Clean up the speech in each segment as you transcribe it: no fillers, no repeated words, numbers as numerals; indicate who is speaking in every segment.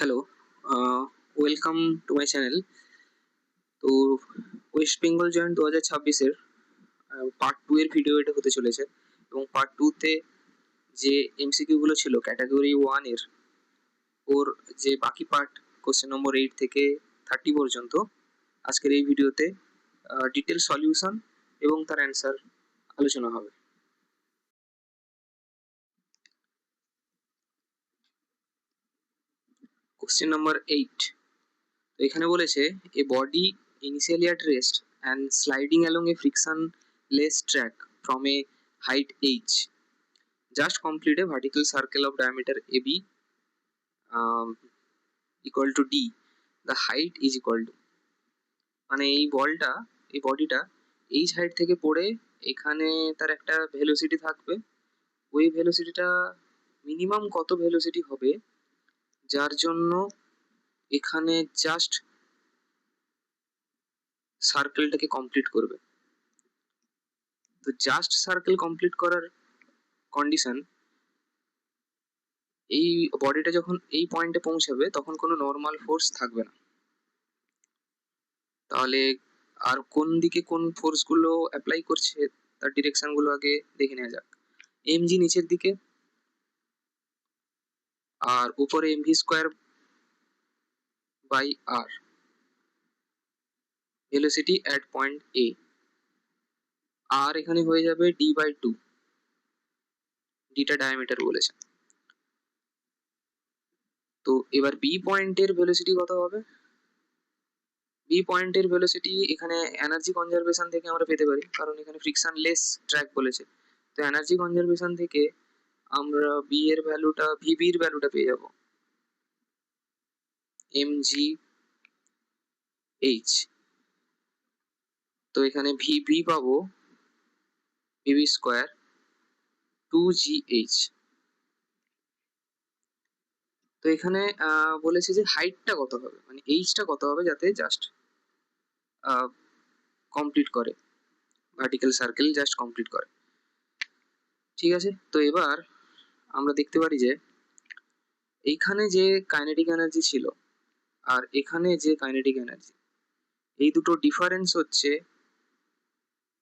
Speaker 1: Hello, welcome to my channel. তো West Bengal joint 2026-এর part 2 এর video এটা হতে চলেছে এবং পার্ট 2 তে যে এমসিকিউ গুলো ছিল ক্যাটাগরি 1 এর ওর যে বাকি পার্ট কোশ্চেন নম্বর 8 থেকে 30 পর্যন্ত আজকের এই ভিডিওতে ডিটেল সলিউশন এবং তার অ্যান্সার আলোচনা হবে। কোশ্চেন নম্বর 8, তো এখানে বলেছে a body initially at rest and sliding along a frictionless track from a height h just complete a vertical circle of diameter AB equal to d. The height is equal to, মানে এই বডিটা H height থেকে পড়ে এখানে তার একটা velocity থাকবে। ওই ভেলোসিটিটা মিনিমাম কত ভেলোসিটি হবে যার জন্য এখানে জাস্ট সার্কেলটাকে কমপ্লিট করবে। তো জাস্ট সার্কেল কমপ্লিট করার কন্ডিশন, এই বডিটা যখন এই পয়েন্টে পৌঁছাবে তখন কোনো নর্মাল ফোর্স থাকবে না। তাহলে আর কোন দিকে কোন ফোর্স গুলো অ্যাপ্লাই করছে তার ডিরেকশন গুলো আগে দেখে নেওয়া যাক। এমজি নিচের দিকে আর উপরে MV square by R, velocity at point A. আর এখানে হয়ে যাবে ডি বাই টু, ডিটা ডায়ামিটার বলেছে। তো এবার বি পয়েন্টের ভেলোসিটি কত হবে? বি পয়েন্টের ভেলোসিটি এখানে এনার্জি কনজারভেশন থেকে আমরা পেতে পারি, কারণ এখানে ফ্রিকশনলেস ট্র্যাক বলেছে। তো এনার্জি কনজারভেশন থেকে আমরা বি এর ভ্যালুটা, ভিবির ভ্যালুটা পেয়ে যাবো এমজি এইচ। তো এখানে ভিবি পাবো ভিবি স্কোয়ার 2GH। তো এখানে বলেছে যে হাইটটা কত হবে, মানে এইচটা কত হবে যাতে জাস্ট কমপ্লিট করে, ভার্টিক্যাল সার্কেল জাস্ট কমপ্লিট করে। ঠিক আছে, তো এবার আমরা দেখতে পারি যে এইখানে যে কাইনেটিক এনার্জি ছিল আর এখানে যে কাইনেটিক এনার্জি, এই দুটো ডিফারেন্স হচ্ছে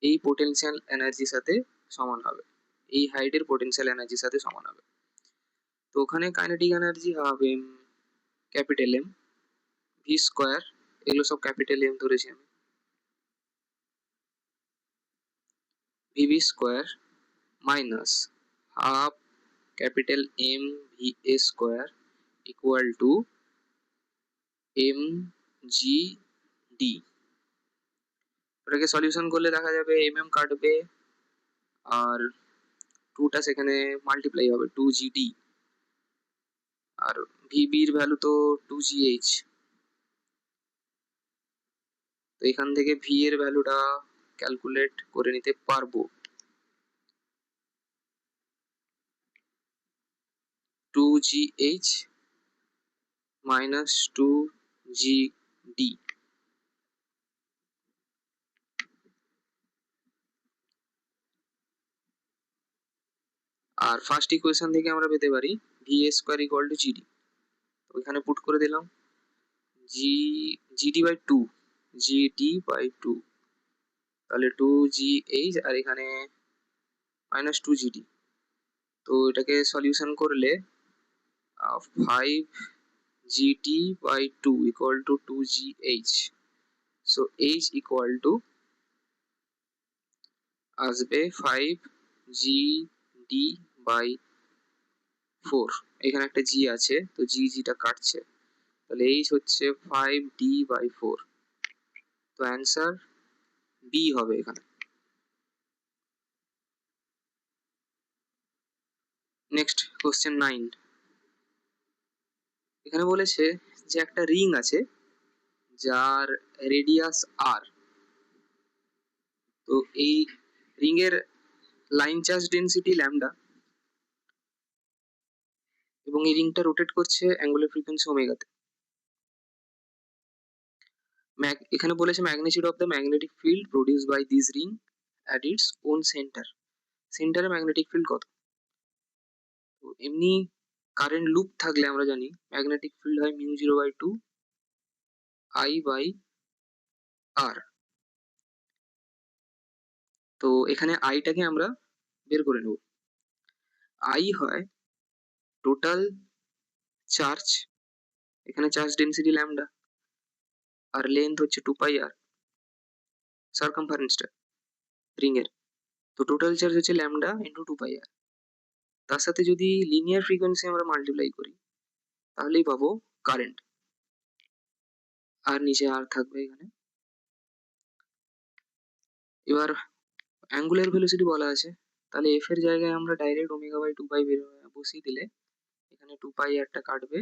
Speaker 1: এই পোটেনশিয়াল এনার্জির সাথে সমান হবে, এই হাইটের পোটেনশিয়াল এনার্জির সাথে সমান হবে। তো ওখানে কাইনেটিক এনার্জি হবে ক্যাপিটাল এম, ভি স্কোয়ার, এগুলো সব ক্যাপিটাল এম ধরেছি আমি, VB square minus half capital M V A square equal to M G D. এটাকে সলিউশন করলে দেখা যাবে এম এম কাটবে আর টুটা সেখানে মাল্টিপ্লাই হবে 2GD, আর ভিবির ভ্যালু তো 2GH। তো এখান থেকে ভি এর ভ্যালুটা ক্যালকুলেট করে নিতে পারবো, 2GH মাইনাস 2GD। আর ফার্স্ট ইকুয়েশন থেকে আমরা পেতে পারি V A square equal to GD. তো এখানে পুট করে দিলাম G, GD by two, GD by two, তাহলে 2GH আর এখানে মাইনাস 2GD। তো এটাকে সলিউশন করলে 5GD by two equal to 2GH। So H equal to আসবে 5GD বাই 4। এখানে একটা জি আছে, তো জিটা কাটছে, তাহলে H হচ্ছে 5D/4। তো অ্যান্সার বি হবে এখানে। নেক্সট কোশ্চেন 9, এখানে বলেছে যে একটা রিং আছে যার রেডিয়াস আর। তো এই রিং এর লাইন চার্জ ডেন্সিটি ল্যামডা এবং এই রিংটা রোটেট করছে অ্যাঙ্গুলার ফ্রিকোয়েন্সি ওমেগাতে। এখানে বলেছে magnitude of the magnetic field produce by this ring at its own centre. সেন্টারে ম্যাগনেটিক ফিল্ড কত? তো এমনি কারেন্ট লুপ থাকলে আমরা জানি ম্যাগনেটিক ফিল্ড হয় μ0/2 I/R। তো এখানে আইটাকে আমরা বের করে নেব। আই হয় টোটাল চার্জ, এখানে চার্জ ডেন্সিটি ল্যামডা, আর লেন্থ হচ্ছে 2πr সার্কামফারেন্সটা রিং এর। তো টোটাল চার্জ হচ্ছে ল্যামডা ইন্টু 2πr। তার সাথে যদি লিনিয়ার ফ্রিকোয়েন্সি আমরা মাল্টিপ্লাই করি তাহলেই পাবো কারেন্ট, আর নিচে আর থাকবে এখানে। এবার অ্যাঙ্গুলার ভেলোসিটি বলা আছে, তাহলে এফ এর জায়গায় আমরা ডাইরেক্ট ω/2π বসিয়ে দিলে এখানে 2πrটা কাটবে,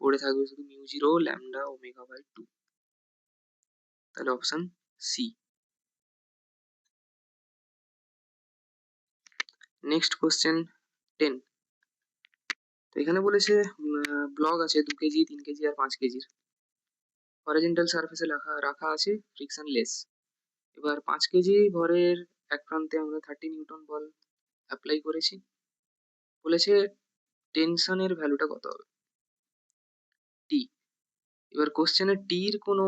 Speaker 1: পড়ে থাকবে শুধু μ0 ল্যামডা ω/2। তাহলে অপশন সি। Next question 10। তো এখানে বলেছে ব্লক আছে 2 কেজি, 3 কেজি আর 5 কেজির, হরিজন্টাল সারফেসে রাখা আছে ফ্রিকশন লেস। এবার 5 কেজি ভরের এক প্রান্তে আমরা 30 নিউটন বল অ্যাপ্লাই করেছি, বলেছে টেনশনের ভ্যালুটা কত হবে, টি। এবার কোশ্চেনে টির কোনো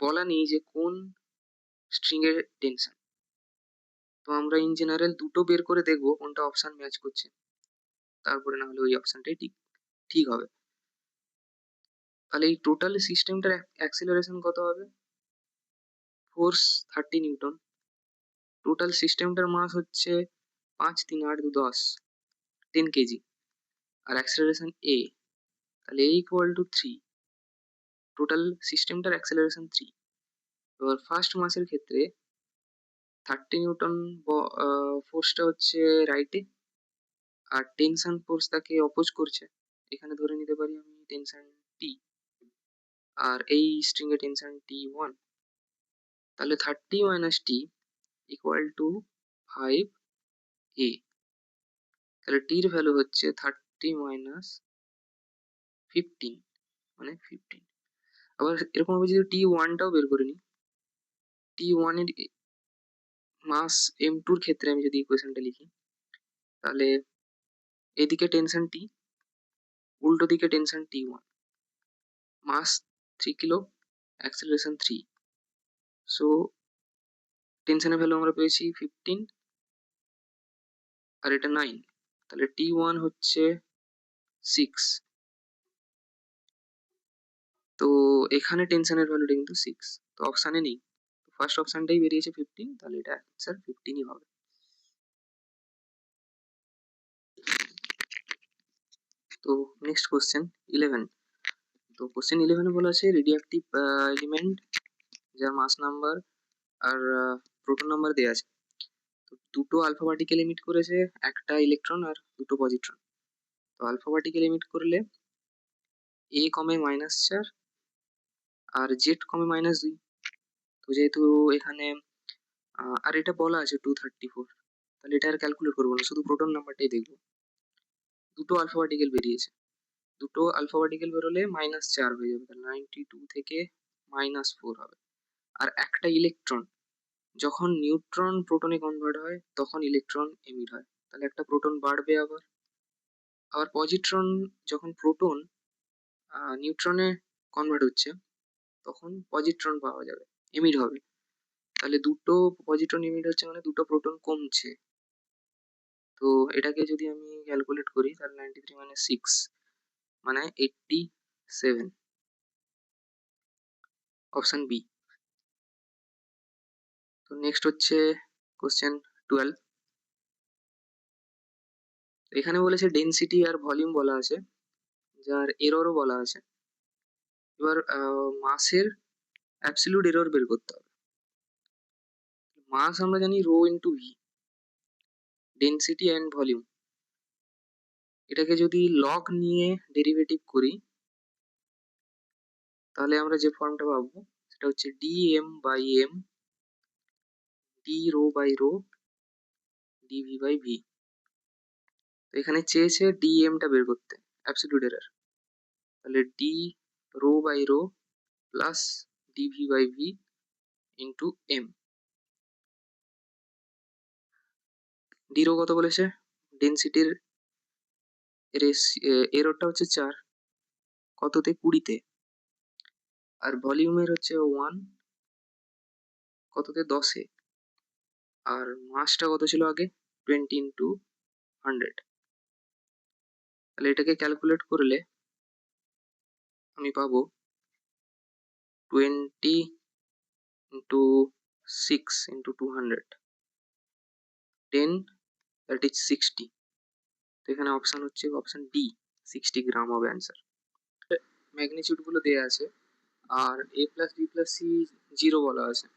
Speaker 1: বলা নেই যে কোন স্ট্রিং এর টেনশন। তো আমরা ইন জেনারেল দুটো বের করে দেখবো কোনটা অপশন ম্যাচ করছে, তারপরে না হলে ওই অপশনটাই ঠিক হবে। তাহলে এই টোটাল সিস্টেমটার অ্যাক্সিলারেশন কত হবে, ফোর্স 30 নিউটন, টোটাল সিস্টেমটার মাস হচ্ছে 5 3 8 2 10 10 কেজি, আর অ্যাক্সিলারেশন এ, তাহলে এ ইকুয়াল টু 3, টোটাল সিস্টেমটার অ্যাক্সিলারেশন 3। এবার ফার্স্ট মাসের ক্ষেত্রে 30 নিউটন ফোর্সটা হচ্ছে রাইটে, আর টেনশন ফোর্স তাকে অপোজ করছে, এখানে ধরে নিতে পারি আমি টেনশন টি, আর এই স্ট্রিং এ টেনশন T1। তাহলে 30 minus T equal to 5a। তাহলে টির ভ্যালু হচ্ছে 30 মাইনাস 15 মানে 15। আবার এরকম ভাবে যদি T1টাও বের করে নিই, T1 এর মাস m2 এর ক্ষেত্রে আমি যদি ইকুয়েশনটা লিখি, তাহলে এদিকে টেনশন টি, উল্টো দিকে টেনশন T1, মাস 3 কিলো, অ্যাক্সেলারেশন 3, সো টেনশনের ভ্যালু আমরা পেয়েছি 15 আর এটা 9, তাহলে T1 হচ্ছে 6। তো এখানে টেনশনের ভ্যালুটা কিন্তু 6, তো অপশানে নেই, ফার্স্ট অপশনটাই বেরিয়েছে 15, তাহলে এটা অ্যান্সার 15ই হবে। তো নেক্সট কোশ্চেন 11। তো কোশ্চেন 11 বলা আছে রেডিওঅ্যাক্টিভ এলিমেন্ট যার মাস নাম্বার আর প্রোটন নাম্বার দেওয়া আছে। তো দুটো আলফা পার্টিকেল এমিট করেছে, একটা ইলেকট্রন আর দুটো পজিট্রন। তো আলফা পার্টিকেল এমিট করলে এ কমে -4 আর জেড কমে -2। তো যেহেতু এখানে আর এটা বলা আছে 234, তাহলে এটা আর ক্যালকুলেট করবো না, শুধু প্রোটন নাম্বারটাই দেখবো। দুটো আলফা পার্টিকেল বেরিয়েছে, দুটো আলফা পার্টিকেল বেরোলে -4 হয়ে যাবে, তাহলে 92 থেকে -4 হবে। আর একটা ইলেকট্রন যখন নিউট্রন প্রোটনে কনভার্ট হয় তখন ইলেকট্রন এমিট হয়, তাহলে একটা প্রোটন বাড়বে। আবার আবার পজিট্রন যখন প্রোটন নিউট্রনে কনভার্ট হচ্ছে তখন পজিট্রন পাওয়া যাবে, এমিট হবে। তাহলে দুটো পজিট্রন এমিট হচ্ছে মানে দুটো প্রোটন কমছে। তো এটাকে যদি আমি ক্যালকুলেট করি তাহলে 93 মানে 6 মানে 87, অপশন বি। তো নেক্সট হচ্ছে কোশ্চেন 12। এখানে বলেছে ডেনসিটি আর ভলিউম বলা আছে, যার এররও বলা আছে। এবার মাসের অ্যাবসলিউট এরর বের করতে হবে। মাস আমরা জানি rho into V, density and volume, এটাকে যদি লগ নিয়ে ডেরিভেটিভ করি তাহলে আমরা যে ফর্মটা পাবো সেটা হচ্ছে dm/m d ρ/ρ dv/v। তো এখানে চেয়েছে dm টা বের করতে, অ্যাবসলিউট এরর, তাহলে d ρ/ρ plus dv/v into m। d rho কত বলেছে, ডেনসিটির এররটা হচ্ছে 4, কততে? 20-তে। আর ভলিউমের হচ্ছে 1, কততে? 10-এ। আর মাসটা কত ছিল আগে? 20 ইন্টু 100। তাহলে এটাকে ক্যালকুলেট করলে আমি পাবো 20 ইন্টু 6 ইন্টু 200, 10, দ্যাট ইজ 60। তো এখানে অপশন হচ্ছে অপশন ডি, 60 গ্রাম হবে অ্যান্সার। ম্যাগনিচিউড গুলো দেওয়া আছে, আর a plus B plus C 0 বলা আছে,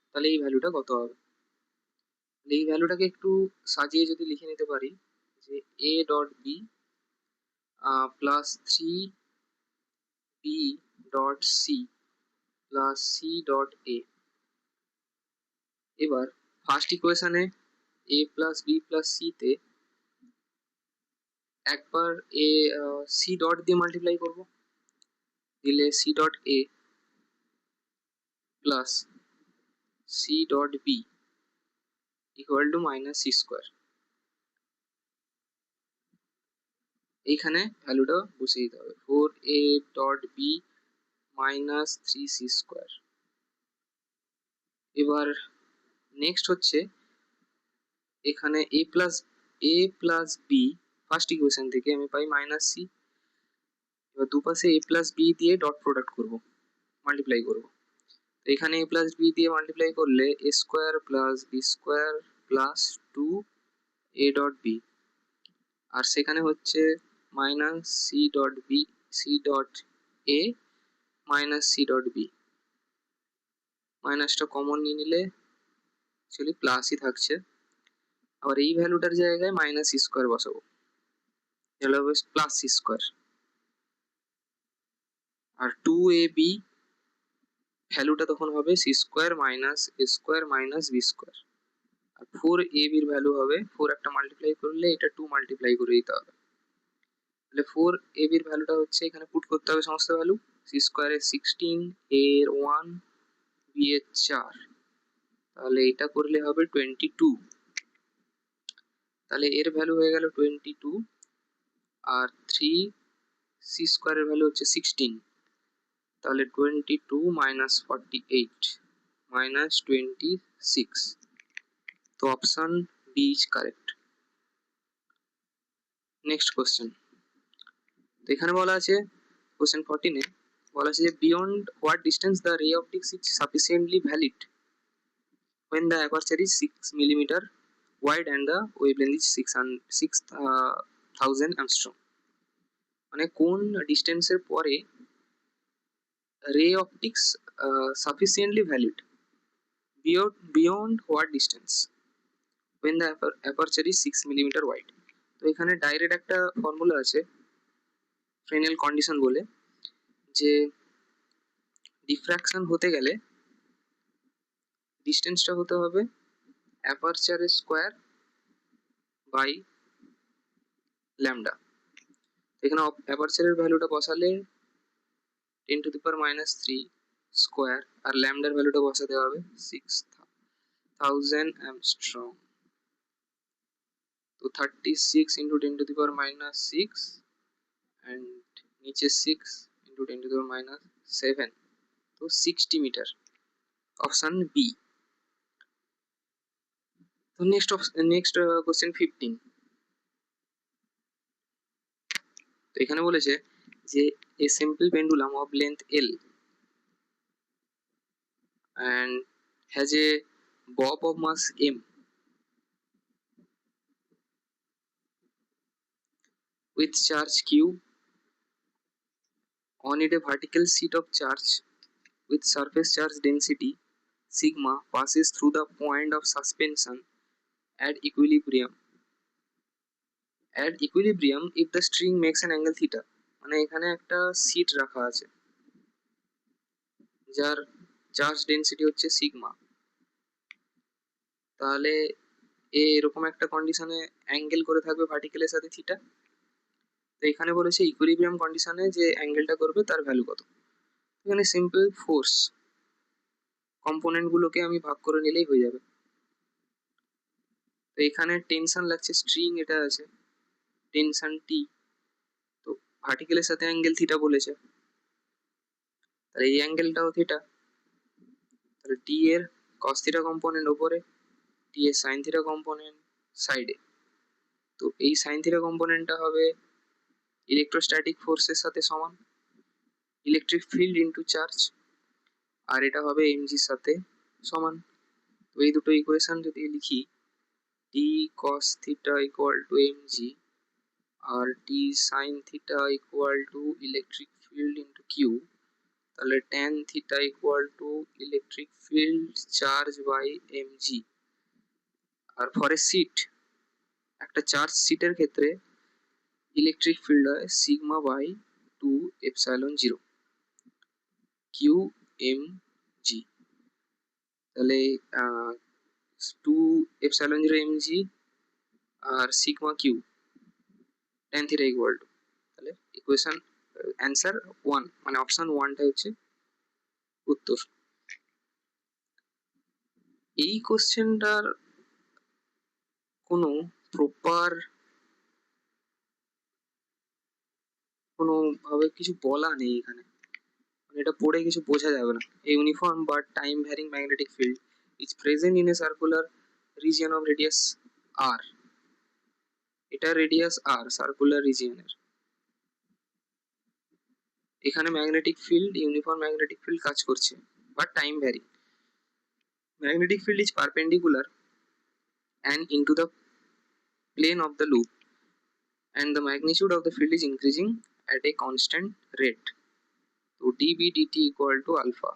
Speaker 1: তাহলে এই ভ্যালুটা কত হবে? এই ভ্যালুটাকে একটু সাজিয়ে যদি লিখে নিতে পারি যে a dot B plus 3b dot C plus C dot A. এবার ফার্স্ট ইকুয়েশনে a plus B plus C তে একবার এ সি ডট দিয়ে মাল্টিপ্লাই করব, দিলে C dot A plus C dot B equal to minus C square. এইখানে ভ্যালুটা বসিয়ে দিতে হবে, 4a dot B minus 3c square. এবার নেক্সট হচ্ছে এখানে a plus B first equation থেকে আমি পাই মাইনাস সি। এবার দুপাশে a প্লাস বি দিয়ে ডট প্রোডাক্ট করব, মাল্টিপ্লাই করব। তো এখানে a প্লাস বি দিয়ে মাল্টিপ্লাই করলে a square plus B square plus 2a dot B, আর সেখানে হচ্ছে minus C dot B, C dot A minus C dot B. মাইনাসটা কমন নিয়ে নিলে অ্যাকচুয়ালি প্লাসই থাকছে। আবার এই ভ্যালুটার জায়গায় মাইনাস সি স্কোয়ার বসাবো, তাহলে হবে প্লাস সি স্কোয়ার। আর 2ab ভ্যালুটা তখন হবে সি স্কোয়ার মাইনাস এ স্কোয়ার মাইনাস বি স্কোয়ার। আর 4ab এর ভ্যালু হবে, 4 একটা মাল্টিপ্লাই করলে এটা 2 মাল্টিপ্লাই করে দিতে হবে। তাহলে 4ab এর ভ্যালুটা হচ্ছে, এখানে পুট করতে হবে সমস্ত ভ্যালু, সি স্কোয়ারের 16, a এর 1, b এর 4, তাহলে এটা করলে হবে 22। তাহলে এর ভ্যালু হয়ে গেল 22, আর 3c স্কোয়ারের ভ্যালু হচ্ছে 16, তাহলে 22 মাইনাস 48 মাইনাস 26। তো option B is correct. Next question, তো এখানে বলা আছে কোশ্চেন 14-এ বলা আছে যে beyond what distance the ray optics is sufficiently valid when the aperture is 6 millimeter wide and the wavelength is 6000 angstrom। মানে কোন ডিস্টেন্সের পরে রে optics sufficiently valid, beyond what distance when the aperture is 6 millimeter wide। তো এখানে direct একটা formula আছে Fresnel condition বলে, যে ডিফ্র্যাকশন হতে গেলে ডিস্টেন্সটা হতে হবে অ্যাপারচারের স্কোয়ার বাই ল্যামডা। এখানে অ্যাপারচারের ভ্যালুটা বসালে 10⁻³ স্কোয়ার, আর ল্যামডার ভ্যালুটা বসাতে হবে 6000 অ্যামস্ট্রং। তো 36 ইন্টু 10⁻⁶ অ্যান্ড নিচে 6 ইন্টু 10⁻⁷, তো 60 মিটার, অপশন বি। তো নেক্সট কোশ্চেন 15। তো এখানে বলেছে যে a simple pendulum of length L and has a bob of mass m with charge q on it, a vertical sheet of charge with surface charge density sigma passes through the point of suspension at equilibrium if the string makes an angle theta। মানে এখানে একটা seat রাখা আছে যার charge density হচ্ছে sigma, তাহলে এরকম একটা কন্ডিশনে অ্যাঙ্গেল করে থাকবে ভার্টিক্যালের সাথে থিটা। তো এখানে বলেছে ইকুইলিব্রিয়াম কন্ডিশনে যে অ্যাঙ্গেলটা করবে তার ভ্যালু কত। এখানে সিম্পল ফোর্স কম্পোনেন্ট গুলোকে আমি ভাগ করে নিলেই হয়ে যাবে। তো এখানে টেনশন লাগছে, স্ট্রিং এটা আছে টেনশন টি, ভার্টিক্যালের সাথে অ্যাঙ্গেল থিটা বলেছে, তাহলে এই অ্যাঙ্গেলটাও থিটা, তাহলে টি এর কস থিটা কম্পোনেন্ট ওপরে, টি এর সাইন থিটা কম্পোনেন্ট সাইডে। তো এই সাইন থিটা কম্পোনেন্টটা হবে ইলেকট্রোস্ট্যাটিক ফোর্সের সাথে সমান, ইলেকট্রিক ফিল্ড ইনটু চার্জ, আর এটা হবে এমজির সাথে সমান। তো এই দুটো ইকুয়েশন যদি লিখি, T cos theta equal to MG আর T sine theta equal to electric field into Q, তাহলে tan theta equal to electric field charge by MG. আর ফর এ সিট, একটা চার্জ সিটের ক্ষেত্রে ইলেকট্রিক ফিল্ড হয় sigma by 2 epsilon 0 Q M G. তাহলে 2 epsilon 0 M G আর sigma Q tan theta equal to, তাহলে equation answer 1, মানে option 1টা হচ্ছে উত্তর। এই কোশ্চেনটার কোনো প্রপার কোনো ভাবে কিছু বলা নেই এখানে, মানে এটা পড়ে কিছু বোঝা যাবে না। A uniform but time varying magnetic field is present in a circular region of radius r. এটা রেডিয়াস r, সার্কুলার রিজিয়নের। এখানে magnetic field, uniform magnetic field কাজ করছে, but time vary. Magnetic field is perpendicular and into the plane of the loop, and the magnitude of the field is increasing at a constant rate. So dB dt equal to alpha.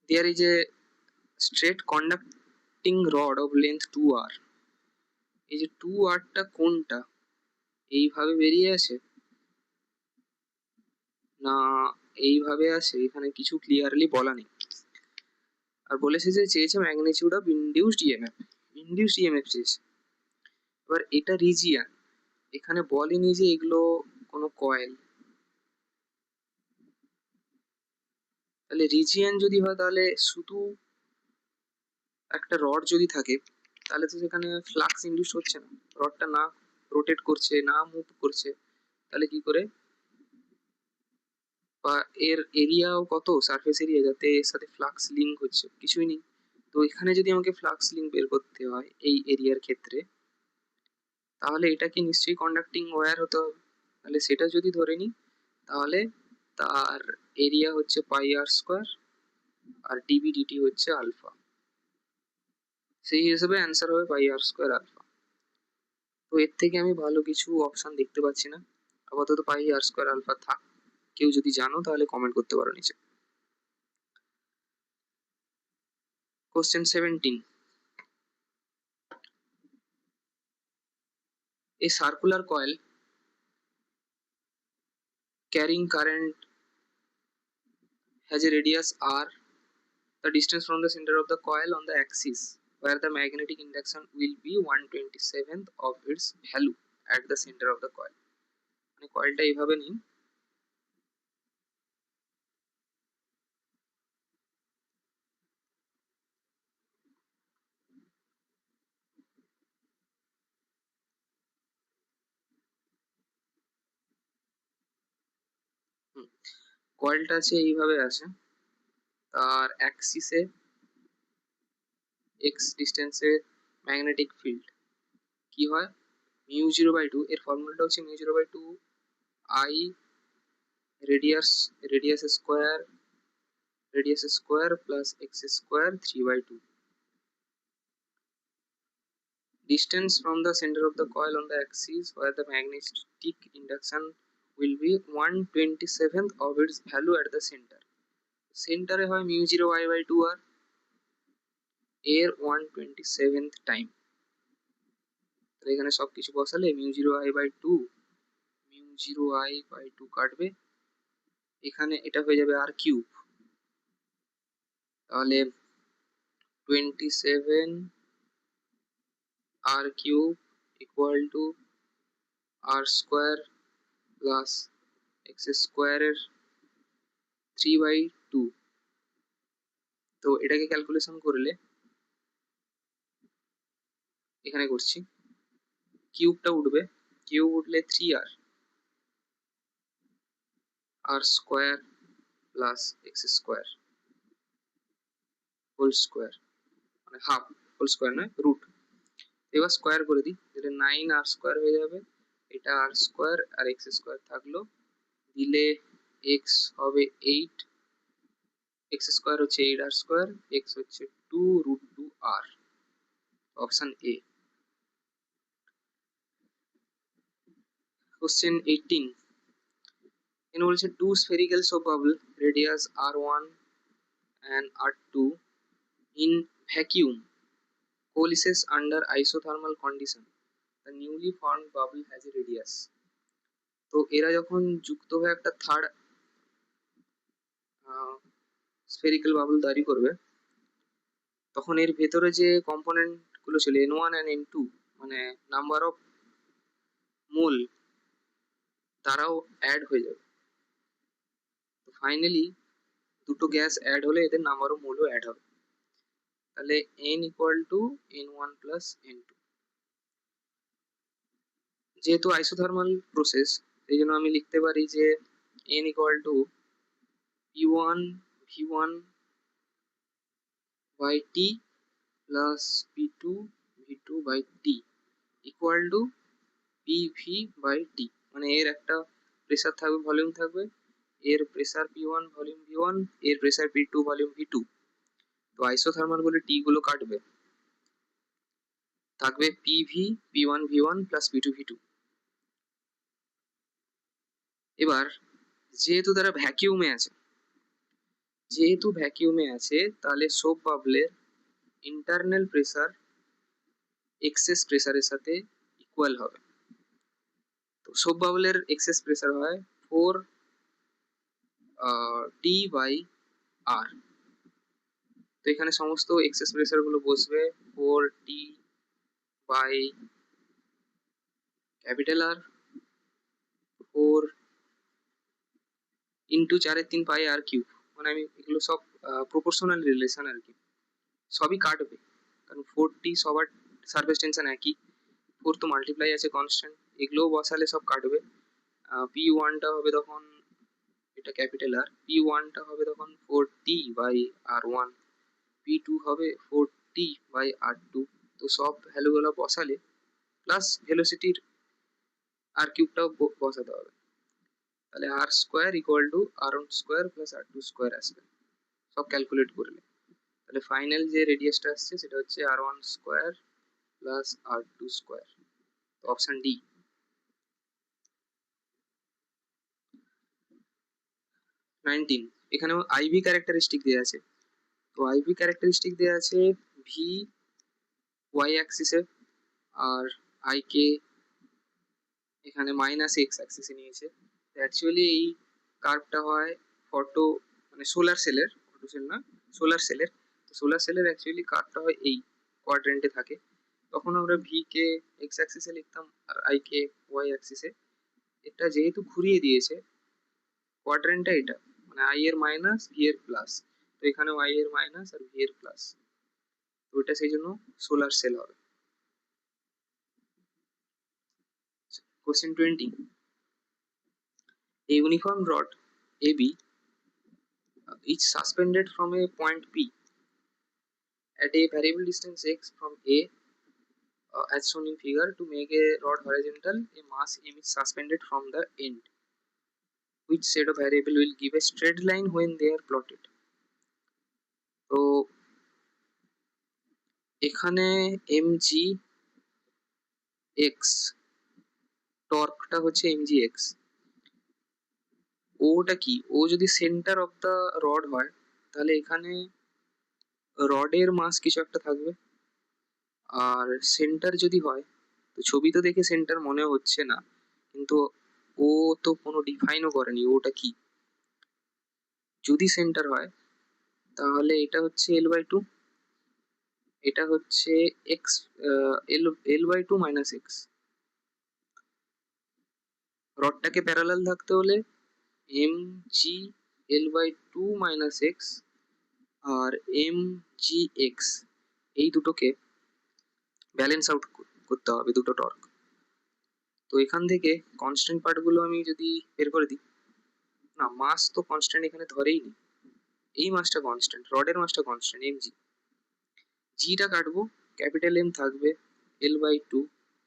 Speaker 1: There is a straight conducting rod of length 2r. এই যে 2rটা কোনটা, এইভাবে বেরিয়ে আসে না এইভাবে আসে, এখানে কিছু ক্লিয়ারলি বলা নেই। আর বলেছে যে চেয়েছে magnitude of induced EMF, induced EMF চেয়েছে। এবার এটা রিজিয়ান, এখানে বলেনি যে এগুলো কোনো কয়েল। তাহলে রিজিয়ান যদি হয়, তাহলে শুধু একটা রড যদি থাকে, তাহলে তো সেখানে ফ্লাক্স ইনডিউস হচ্ছে না, রডটা না রোটেট করছে না মুভ করছে, তাহলে কি করে, বা এর এরিয়াও কত, সারফেস এরিয়া, যাতে এর সাথে ফ্লাক্স লিঙ্ক হচ্ছে, কিছুই নেই। তো এখানে যদি আমাকে ফ্লাক্স লিঙ্ক বের করতে হয় এই এরিয়ার ক্ষেত্রে, তাহলে এটাকে নিশ্চয়ই কন্ডাক্টিং ওয়্যার হতে হবে। তাহলে সেটা যদি ধরে নিই, তাহলে তার এরিয়া হচ্ছে পাই আর স্কোয়ার আর ডিবি ডিটি হচ্ছে আলফা, সেই হিসেবে অ্যান্সার হবে পাই আর স্কোয়ার আলফা। তো এর থেকে আমি ভালো কিছু অপশন দেখতে পাচ্ছি না, আপাতত পাই আর স্কোয়ার আলফা থাক। কেউ যদি জানো তাহলে কমেন্ট করতে পারো নিচে। Question 17, a circular coil carrying current has a radius r. The distance from the center of the coil on the axis where the magnetic induction will be 1/27 of its value at the center of the coil. মানে কয়েলটা এইভাবে নিন, কয়েলটা আছে এইভাবে আছে, তার অ্যাক্সিসে এক্স ডিস্টেন্সে ম্যাগনেটিক ফিল্ড কি হয়, μ0/2, এর ফর্মুলাটা হচ্ছে μ0/2 I radius square plus X square 3/2. Distance from the center of the coil on the axis where the magnetic induction will be 1/27 of its value at the center. সেন্টারে হয় μ0I/2r, এর 1/27 time. তাহলে এখানে সবকিছু বসালে μ0I/2 কাটবে, এখানে এটা হয়ে যাবে আর কিউব, তাহলে 27 R cube equal to R square plus X স্কোয়ারের 3/2। তো এটাকে ক্যালকুলেশন করলে, এখানে করছি, কিউবটা উঠবে কিউব উঠলে 3r, r square plus X square whole square, মানে হাফ, হোল স্কোয়ার নয়, রুট। এবার স্কোয়ার করে দিই, এটা 9r স্কোয়ার হয়ে যাবে, এটা আর স্কোয়ার আর এক্স স্কোয়ার থাকলো, দিলে এক্স হবে 8, এক্স স্কোয়ার হচ্ছে 8r স্কোয়ার, এক্স হচ্ছে 2√2r, অপশন এ। কোশ্চেন 18, এখানে বলছে two spherical soap bubble radius r1 and r2 in vacuum coalesces under isothermal condition, the newly formed bubble has a radius। তো এরা যখন যুক্ত হয়ে একটা থার্ড স্ফেরিক্যাল বাবল তৈরি করবে, তখন এর ভেতরে যে কম্পোনেন্ট গুলো ছিল n1 and n2, মানে নাম্বার অফ মোল, তারাও অ্যাড হয়ে যাবে। তো ফাইনালি দুটো গ্যাস অ্যাড হলে এদের নাম্বার অফ মোলও অ্যাড হবে, তাহলে n equal to n1 plus n2। যেহেতু আইসোথার্মাল প্রসেস, এই জন্য আমি লিখতে পারি যে n equal to p1 v1 by t plus p2 v2 by t equal to pv by t। মানে এর একটা প্রেসার থাকবে, ভলিউম থাকবে, এর প্রেসার p1 ভলিউম v1, এর প্রেসার p2 ভলিউম v2। তো আইসোথার্মাল বলে টি গুলো কাটবে, থাকবে pv p1 v1 plus p2 v2। এবার যেহেতু তারা ভ্যাকিউমে আছে, তাহলে সোপ বাবলের ইন্টারনাল প্রেসার এক্সেস প্রেসারের সাথে ইকুয়াল হবে। তো সোপ বাবলের এক্সেস প্রেসার হয় 4t/r। তো এখানে সমস্ত এক্সেস প্রেসার গুলো বসবে 4t/R, 4 ইন্টু 4/3πr³। মানে আমি এগুলো সব প্রপোর্শনাল রিলেশন আর কি, সবই কাটবে, কারণ 4t সবার সারফেস টেনশন একই, 4 তো মাল্টিপ্লাই আছে কনস্ট্যান্ট, এগুলোও বসালে সব কাটবে। p1টা হবে তখন, এটা ক্যাপিটাল আর, p1টা হবে তখন 4t/r1, p2 হবে 4t/r2। তো সব ভ্যালুগুলো বসালে প্লাস ভেলোসিটির r³ বসাতে হবে, তাহলে r square equal two r1 square plus r2 square আসবে সব ক্যালকুলেট করলে। তাহলে ফাইনাল যে রেডিয়াসটা আসছে সেটা হচ্ছে r1 square plus r2 square, option D. 19, এখানেও আইভি ক্যারেক্টারিস্টিক দেওয়া আছে। তো আইভি ক্যারেক্টারিস্টিক দেওয়া আছে V Y অ্যাক্সিসে, R I K এখানে মাইনাস এক্স অ্যাক্সিসে নিয়েছে। অ্যাকচুয়ালি এই কার্ভটা হয় ফটো, মানে সোলার সেলের, ফটো সেল না, সোলার সেলের। তো সোলার সেলের অ্যাকচুয়ালি কার্ভটা হয় এই কোয়াড্রেন্টে থাকে, তখন আমরা ভি কে এক্স অ্যাক্সিসে লিখতাম আর আই কে ওয়াই অ্যাক্সিসে। এটা যেহেতু ঘুরিয়ে দিয়েছে কোয়াড্রেন্টটা, এটা মানে আই এর মাইনাস ভি এর প্লাস, তো এখানেও আই এর মাইনাস আর ভি এর প্লাস, তো এটা সেই জন্য সোলার সেল হবে। Question 20, a uniform rod AB is suspended from a point P at a variable distance x from A, as shown in figure. To make a rod horizontal, a mass M is suspended from the end. Which set of variable will give a straight line when they are plotted? তো এখানে mgx, টর্কটা হচ্ছে mgx, ওটা কি, ও যদি centre of the rod হয় তাহলে এখানে রডের মাস কিছু একটা থাকবে, আর সেন্টার যদি হয়, তো ছবি তো দেখে সেন্টার মনে হচ্ছে না, কিন্তু ও তো কোনো ডিফাইনও করেনি ওটা কি। যদি সেন্টার হয় তাহলে এটা হচ্ছে l/2, এটা হচ্ছে এক্স, l/2 মাইনাস এক্স। রডটাকে প্যারালাল থাকতে হলে M G l/2 minus X আর এম জি এক্স, এই দুটোকে ব্যালেন্স আউট করতে হবে দুটো টর্ক। তো এখান থেকে কনস্ট্যান্ট পার্টগুলো আমি যদি বের করে দিই, না মাস তো কনস্ট্যান্ট এখানে ধরেই নি, এই মাসটা কনস্ট্যান্ট, রডের মাসটা কনস্ট্যান্ট এম জি। জিটা কাটবো, ক্যাপিটাল এম থাকবে L/2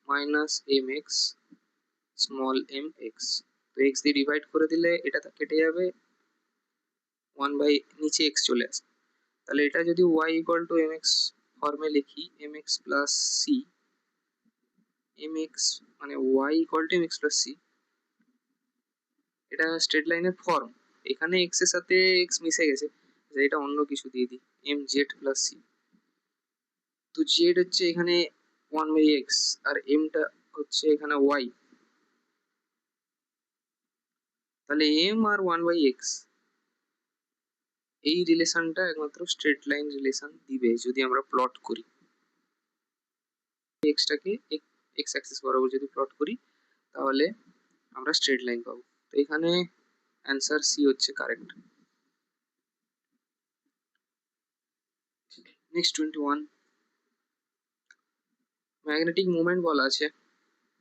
Speaker 1: minus M X small M X. তো এক্স দিয়ে ডিভাইড করে দিলে এটা কেটে যাবে, 1 বাই নিচে এক্স চলে আসে। তাহলে এটা যদি y equal to m x ফর্মে লিখি, m x plus c, m x মানে y equal to m x plus c, এটা স্ট্রেট লাইনের ফর্ম। এখানে এক্স এর সাথে এক্স মিশে গেছে, এটা অন্য কিছু দিয়ে দিই, এম জেড প্লাস সি। তো জেড হচ্ছে এখানে 1/x আর এমটা হচ্ছে এখানে ওয়াই। তাহলে এম আর 1/x, এই রিলেশনটা একমাত্র স্ট্রেট লাইন রিলেশন দিবে যদি আমরা প্লট করি, এক্সটাকে এক্স অ্যাক্সিস বরাবর যদি প্লট করি তাহলে আমরা স্ট্রেট লাইন পাবো। তো এখানে অ্যান্সার সি হচ্ছে কারেক্ট। নেক্সট 21, ম্যাগনেটিক মোমেন্ট বলা আছে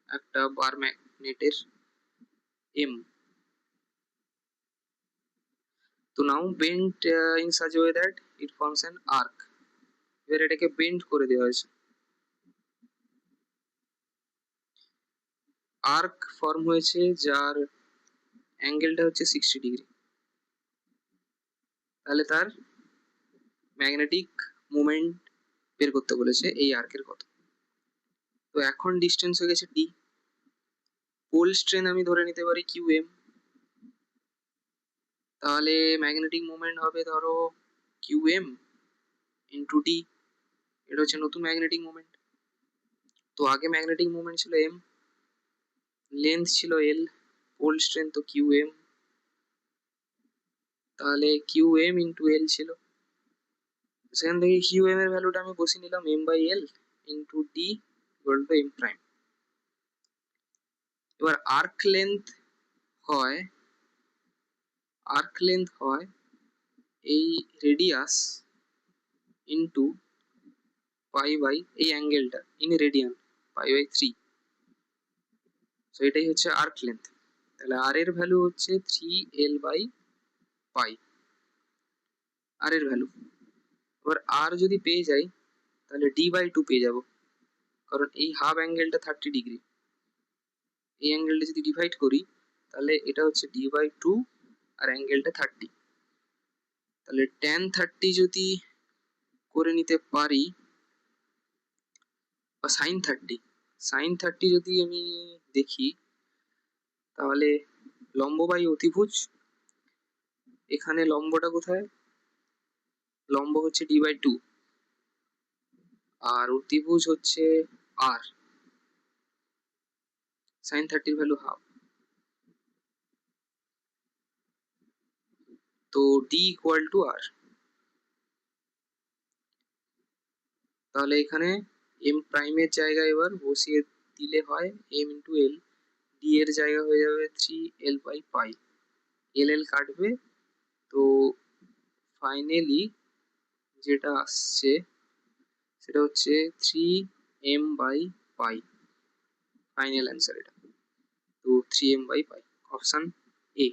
Speaker 1: একটা বার ম্যাগনেটের এম। তো now bent in such way that it forms an arc. এবার এটাকে বেন্ড করে দেওয়া হয়েছে, আর্ক ফর্ম হয়েছে যার অ্যাঙ্গেলটা হচ্ছে 60 ডিগ্রি। তাহলে তার ম্যাগনেটিক মোমেন্ট বের করতে বলেছে এই আর্কের কত। তো এখন ডিস্টেন্স হয়ে গেছে ডি, পোল স্ট্রেন আমি ধরে নিতে পারি কিউ এম। তাহলে ম্যাগনেটিক মোমেন্ট হবে ধরো কিউ এম ইন্টু ডি, এটা হচ্ছে নতুন ম্যাগনেটিক মোমেন্ট। তো আগে ম্যাগনেটিক মোমেন্ট ছিল এম, লেন্থ ছিল এল, পোল স্ট্রেন তো কিউ এম, তাহলে কিউ এম ইন্টু এল ছিল। সেখান থেকে কিউ এম এর ভ্যালুটা আমি বসিয়ে নিলাম m/l into D equal to M prime. এবার হয় আর্ক লেন্থ হয় এই রেডিয়াস ইন্টু পাই বাই এই অ্যাঙ্গেলটা ইন রেডিয়ান পাই/3। তো এটাই হচ্ছে আর্ক লেন্থ। তাহলে আর এর ভ্যালু হচ্ছে 3l/পাই, আর এর ভ্যালু। এবার আর যদি পেয়ে যাই তাহলে d/2 পেয়ে যাব, কারণ এই হাফ অ্যাঙ্গেলটা 30 ডিগ্রি, এই অ্যাঙ্গেলটা যদি ডিভাইড করি তাহলে এটা হচ্ছে d/2 আর অ্যাঙ্গেলটা 30। তাহলে tan 30 যদি করে নিতে পারি, বা sin 30 যদি আমি দেখি, তাহলে লম্ব বাই অতিভুজ, এখানে লম্বটা কোথায়, লম্ব হচ্ছে d/2 আর অতিভুজ হচ্ছে আর, sin 30 ভ্যালু হাফ, তো ডি ইকুয়াল টু আর। তাহলে এখানে এম প্রাইমের জায়গায় এবার বসিয়ে দিলে হয় এম ইন্টু এল, ডি এর জায়গা হয়ে যাবে 3l/পাই, এল কাটবে। তো ফাইনালি যেটা আসছে সেটা হচ্ছে 3m/পাই, ফাইনাল অ্যান্সার এটা। তো 3m/পাই, অপশন এ।